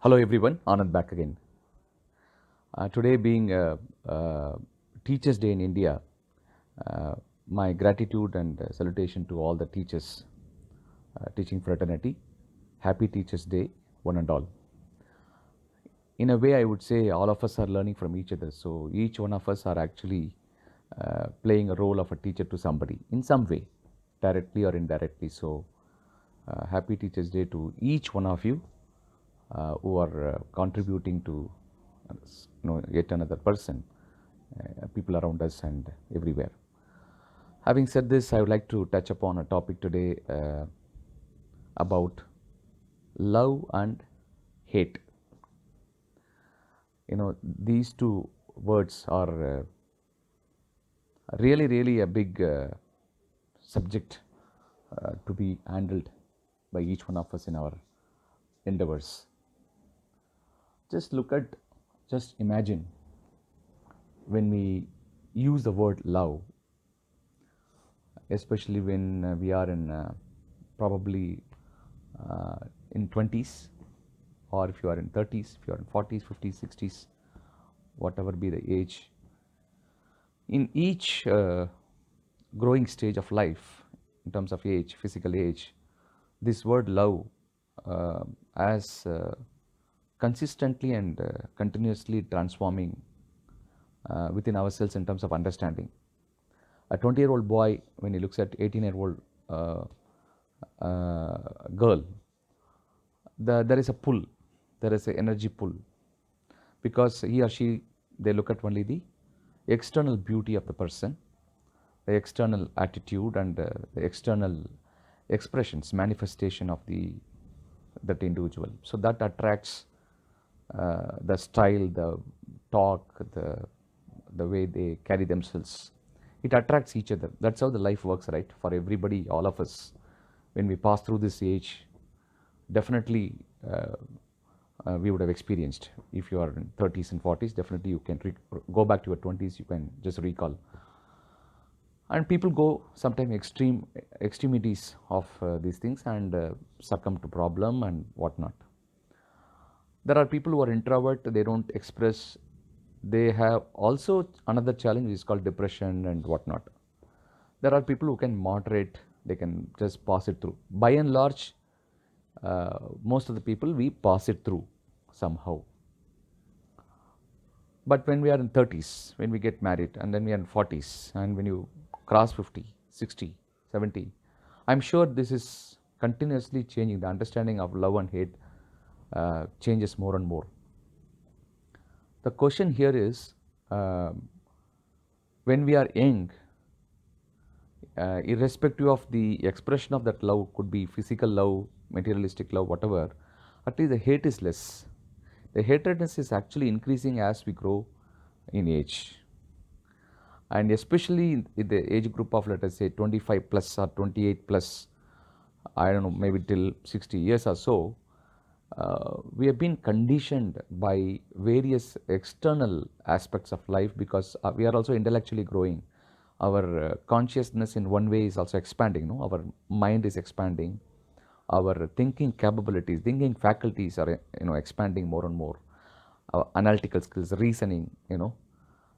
Hello everyone, Anand back again. Today being Teachers' Day in India, uh, my gratitude and salutation to all the teachers, teaching fraternity. Happy Teachers' Day, one and all. In a way, I would say all of us are learning from each other. So each one of us are actually playing a role of a teacher to somebody in some way, directly or indirectly. So happy Teachers' Day to each one of you who are contributing to yet another person, people around us and everywhere. Having said this, I would like to touch upon a topic today about love and hate. These two words are really a big subject to be handled by each one of us in our endeavors. Just imagine when we use the word love, especially when we are in probably in 20s, or if you are in 30s, if you are in 40s, 50s, 60s, whatever be the age. In each growing stage of life, in terms of age, physical age, this word love as consistently and continuously transforming within ourselves in terms of understanding. A 20-year-old boy, when he looks at 18-year-old girl, there is a pull, there is an energy pull, because he or she, they look at only the external beauty of the person, the external attitude and the external expressions, manifestation of that individual. So that attracts the style, the talk, the way they carry themselves. It attracts each other. That's how the life works, right? For everybody, all of us, when we pass through this age, definitely we would have experienced. If you are in 30s and 40s, definitely you can go back to your 20s, you can just recall. And people go sometimes extremities of these things and succumb to problem and whatnot. There are people who are introvert, they don't express. They have also another challenge is called depression and whatnot. There are people who can moderate, they can just pass it through. By and large, most of the people, we pass it through somehow. But when we are in 30s, when we get married, and then we are in 40s, and when you cross 50, 60, 70, I'm sure this is continuously changing. The understanding of love and hate changes more and more. The question here is, when we are young, irrespective of the expression of that love, could be physical love, materialistic love, whatever, at least the hate is less. The hatredness is actually increasing as we grow in age. And especially in the age group of, let us say, 25 plus or 28 plus, I don't know, maybe till 60 years or so, we have been conditioned by various external aspects of life, because we are also intellectually growing. Our consciousness in one way is also expanding. Our mind is expanding. Our thinking capabilities, thinking faculties are expanding more and more. Our analytical skills, reasoning.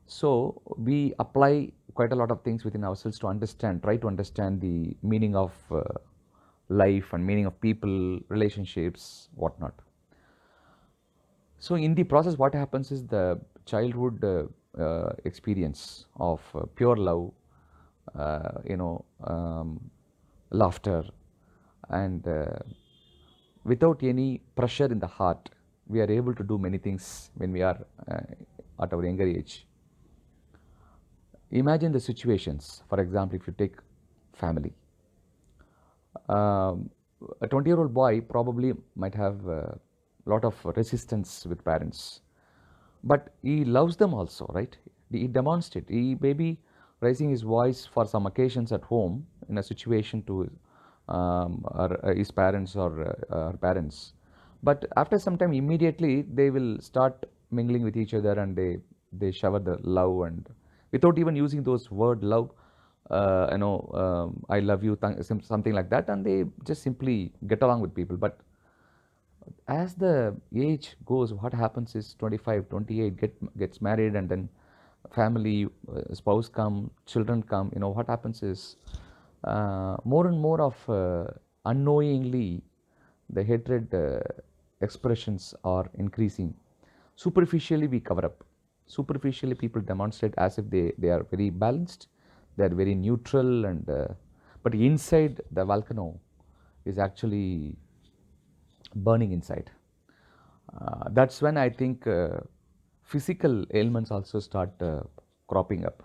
So we apply quite a lot of things within ourselves to understand, try to understand the meaning of life and meaning of people, relationships, whatnot. So in the process, what happens is the childhood experience of pure love, laughter, and without any pressure in the heart, we are able to do many things when we are at our younger age. Imagine the situations. For example, if you take family, a 20-year-old boy probably might have a lot of resistance with parents, but he loves them also, right? He demonstrates. He may be raising his voice for some occasions at home in a situation to his parents or her parents, but after some time, immediately they will start mingling with each other, and they shower the love, and without even using those word love, I love you, something like that, and they just simply get along with people. But as the age goes, what happens is 25, 28 gets married, and then family, spouse come, children come. What happens is more and more of unknowingly the hatred expressions are increasing. Superficially we cover up. Superficially people demonstrate as if they are very balanced, they are very neutral, and but inside the volcano is actually burning inside. That's when I think physical ailments also start cropping up.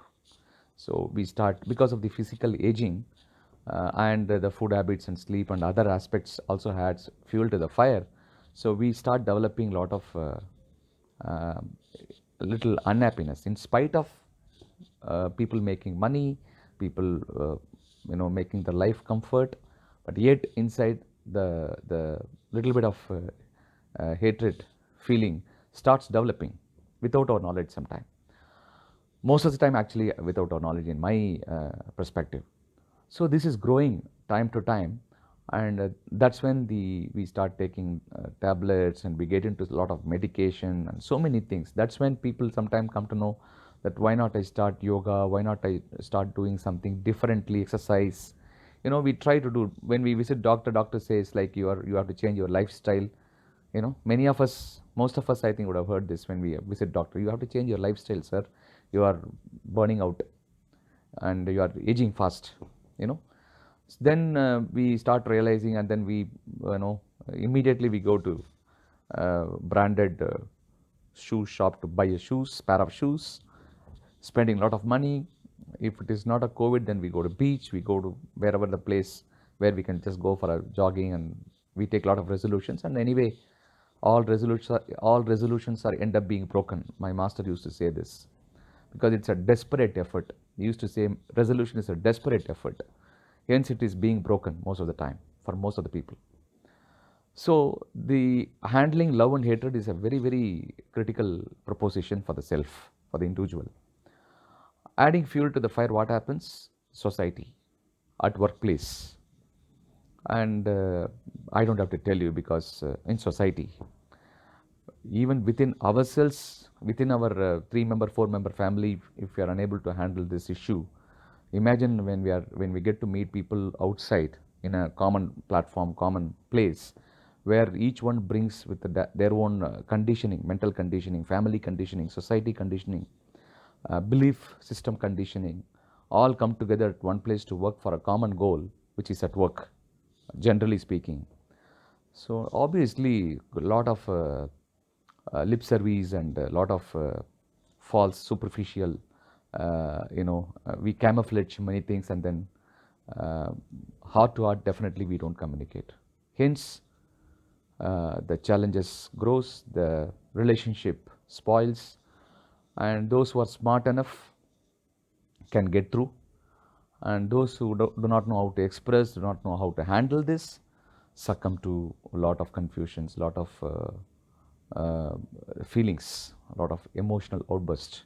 So we start, because of the physical aging and the food habits and sleep and other aspects also adds fuel to the fire. So we start developing a lot of uh, little unhappiness in spite of people making money, people making the life comfort, but yet inside the little bit of hatred feeling starts developing without our knowledge sometime. Most of the time actually without our knowledge in my perspective. So this is growing time to time, and that's when we start taking tablets, and we get into a lot of medication and so many things. That's when people sometimes come to know that why not I start yoga, why not I start doing something differently, exercise. We try to do, when we visit doctor says like you have to change your lifestyle. Many of us, most of us I think would have heard this when we visit doctor. You have to change your lifestyle, sir. You are burning out and you are aging fast. Then we start realizing, and then we immediately we go to branded shoe shop to buy a pair of shoes, spending a lot of money. If it is not a COVID, then we go to beach, we go to wherever the place where we can just go for a jogging, and we take a lot of resolutions. And anyway, all resolutions are end up being broken. My master used to say this, because it's a desperate effort. He used to say resolution is a desperate effort. Hence it is being broken most of the time for most of the people. So the handling love and hatred is a very, very critical proposition for the self, for the individual. Adding fuel to the fire, what happens? Society, at workplace. And I don't have to tell you, because in society, even within ourselves, within our 3-member, 4-member family, if we are unable to handle this issue, imagine when we get to meet people outside in a common platform, common place, where each one brings with their own conditioning, mental conditioning, family conditioning, society conditioning, belief system conditioning, all come together at one place to work for a common goal, which is at work, generally speaking. So obviously a lot of lip service and a lot of false, superficial, we camouflage many things, and then heart to heart definitely we don't communicate. Hence the challenges grows, the relationship spoils, and those who are smart enough can get through, and those who do not know how to express, do not know how to handle this, succumb to a lot of confusions, a lot of feelings, a lot of emotional outbursts.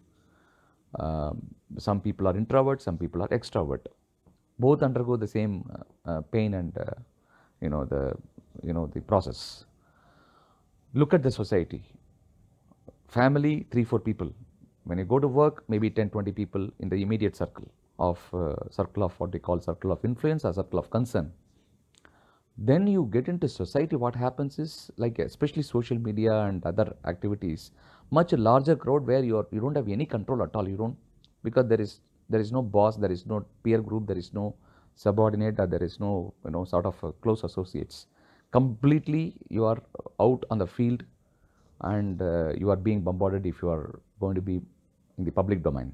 Some people are introvert, some people are extrovert. Both undergo the same pain and the process. Look at the society. Family, 3-4 people. When you go to work, maybe 10-20 people in the immediate circle of what they call circle of influence or circle of concern. Then you get into society, what happens is, like especially social media and other activities, much larger crowd where you don't have any control at all. You don't, because there is no boss, there is no peer group, there is no subordinate, or there is no sort of close associates. Completely you are out on the field, and you are being bombarded if you are going to be in the public domain.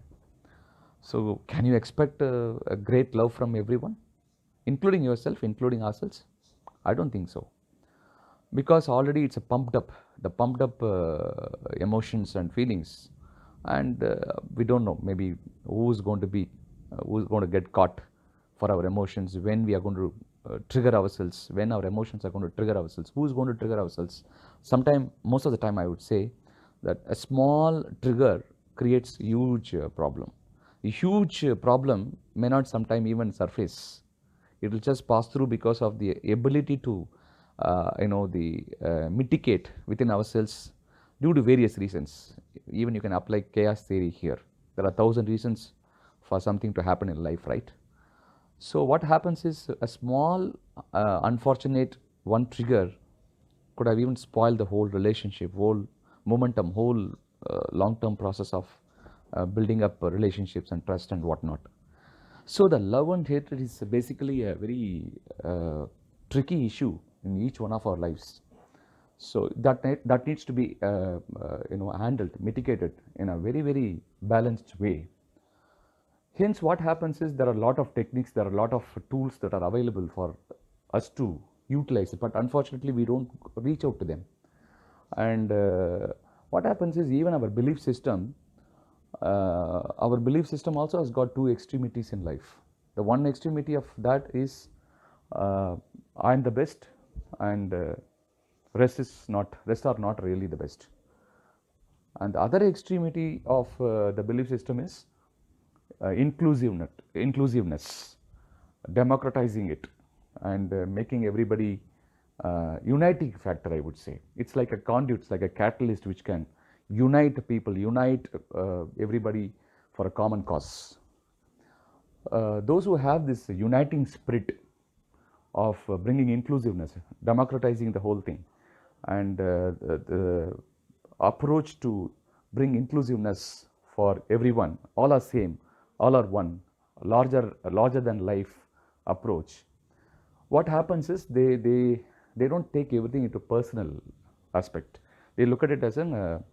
So can you expect a great love from everyone, including yourself, including ourselves? I don't think so, because already it's a pumped up emotions and feelings, and we don't know maybe who's going to get caught for our emotions, when we are going to trigger ourselves, when our emotions are going to trigger ourselves, who's going to trigger ourselves. Most of the time I would say that a small trigger creates huge problem. A huge problem may not sometime even surface. It will just pass through because of the ability to the mitigate within ourselves due to various reasons. Even you can apply chaos theory here. There are 1,000 reasons for something to happen in life, right? So what happens is a small unfortunate one trigger could have even spoiled the whole relationship, whole momentum, whole long-term process of building up relationships and trust and whatnot. So the love and hatred is basically a very tricky issue in each one of our lives. So that needs to be handled, mitigated in a very, very balanced way. Hence, what happens is there are a lot of techniques, there are a lot of tools that are available for us to utilize, but unfortunately, we don't reach out to them. And what happens is even our belief system also has got two extremities in life. The one extremity of that is I'm the best, and rest are not really the best. And the other extremity of the belief system is inclusiveness, democratizing it, and making everybody uniting factor, I would say. It's like a conduit, it's like a catalyst which can unite people, unite everybody for a common cause. Those who have this uniting spirit of bringing inclusiveness, democratizing the whole thing, and the approach to bring inclusiveness for everyone, all are same, all are one, larger than life approach. What happens is they don't take everything into personal aspect. They look at it as an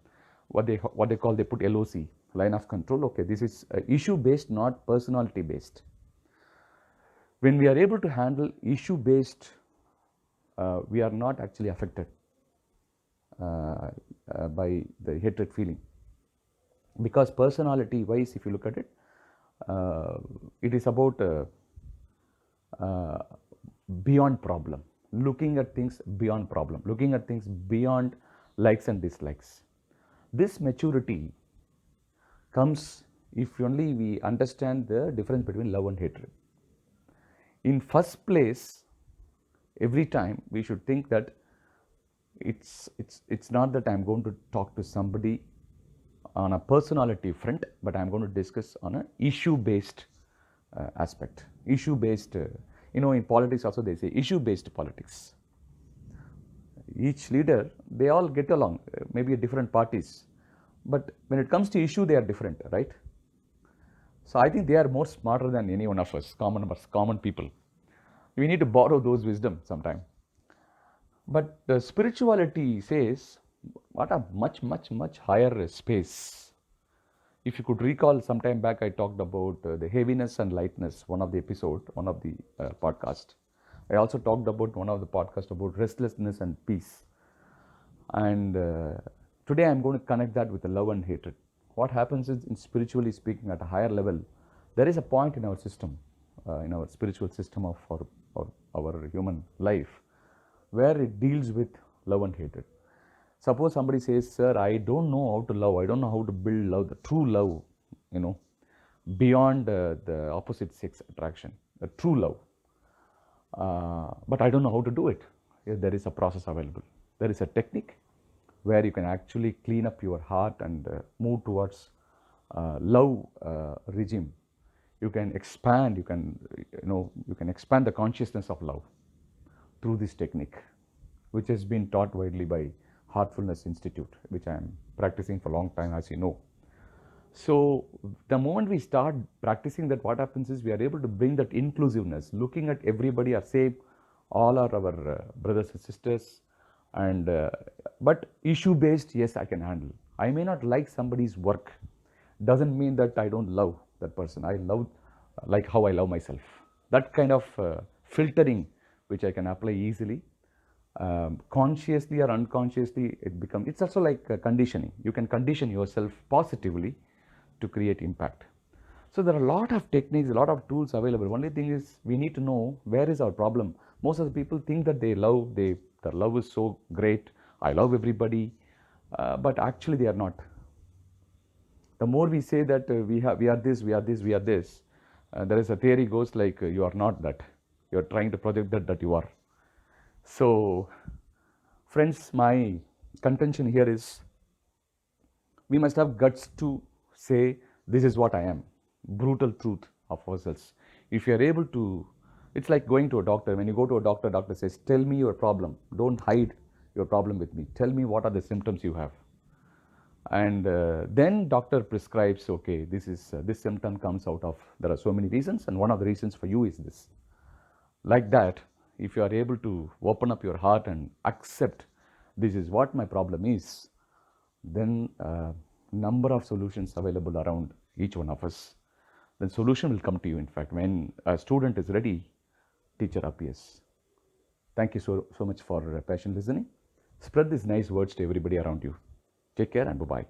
what they call, they put LOC, line of control. Okay, this is issue based, not personality based. When we are able to handle issue based, we are not actually affected by the hatred feeling, because personality wise, if you look at it, it is about beyond problem, looking at things beyond problem, looking at things beyond likes and dislikes. This maturity comes if only we understand the difference between love and hatred. In first place, every time we should think that it's not that I'm going to talk to somebody on a personality front, but I'm going to discuss on an issue based aspect. Issue based, in politics also they say issue based politics. Each leader, they all get along, maybe different parties, but when it comes to issue, they are different, right? So I think they are more smarter than any one of us, common people. We need to borrow those wisdom sometime. But the spirituality says, what a much higher space. If you could recall, sometime back I talked about the heaviness and lightness, one of the podcast. I also talked about one of the podcasts about restlessness and peace. And today I'm going to connect that with the love and hatred. What happens is, in spiritually speaking, at a higher level, there is a point in our system, in our spiritual system of our human life, where it deals with love and hatred. Suppose somebody says, sir, I don't know how to love, I don't know how to build love, the true love, beyond the opposite sex attraction, the true love. But I don't know how to do it. There is a process available. There is a technique where you can actually clean up your heart and move towards love regime. You can expand, you can expand the consciousness of love through this technique, which has been taught widely by Heartfulness Institute, which I am practicing for a long time, as you know. So the moment we start practicing that, what happens is we are able to bring that inclusiveness, looking at everybody as same, all are our brothers and sisters, and but issue based, yes, I can handle. I may not like somebody's work, doesn't mean that I don't love that person. I love like how I love myself. That kind of filtering, which I can apply easily, consciously or unconsciously, it's also like conditioning. You can condition yourself positively to create impact. So there are a lot of techniques, a lot of tools available. Only thing is, we need to know where is our problem. Most of the people think that their love is so great, I love everybody, but actually they are not. The more we say that we are this, there is a theory goes like, you are not that. You are trying to project that you are. So, friends, my contention here is we must have guts to say, this is what I am. Brutal truth of ourselves. If you are able to, it's like going to a doctor. When you go to a doctor, doctor says, tell me your problem. Don't hide your problem with me. Tell me what are the symptoms you have. And then doctor prescribes, okay, this symptom comes out of, there are so many reasons, and one of the reasons for you is this. Like that, if you are able to open up your heart and accept this is what my problem is, then number of solutions available around each one of us, then solution will come to you. In fact, when a student is ready, teacher appears. Thank you so much for patient listening. Spread these nice words to everybody around you. Take care and bye-bye.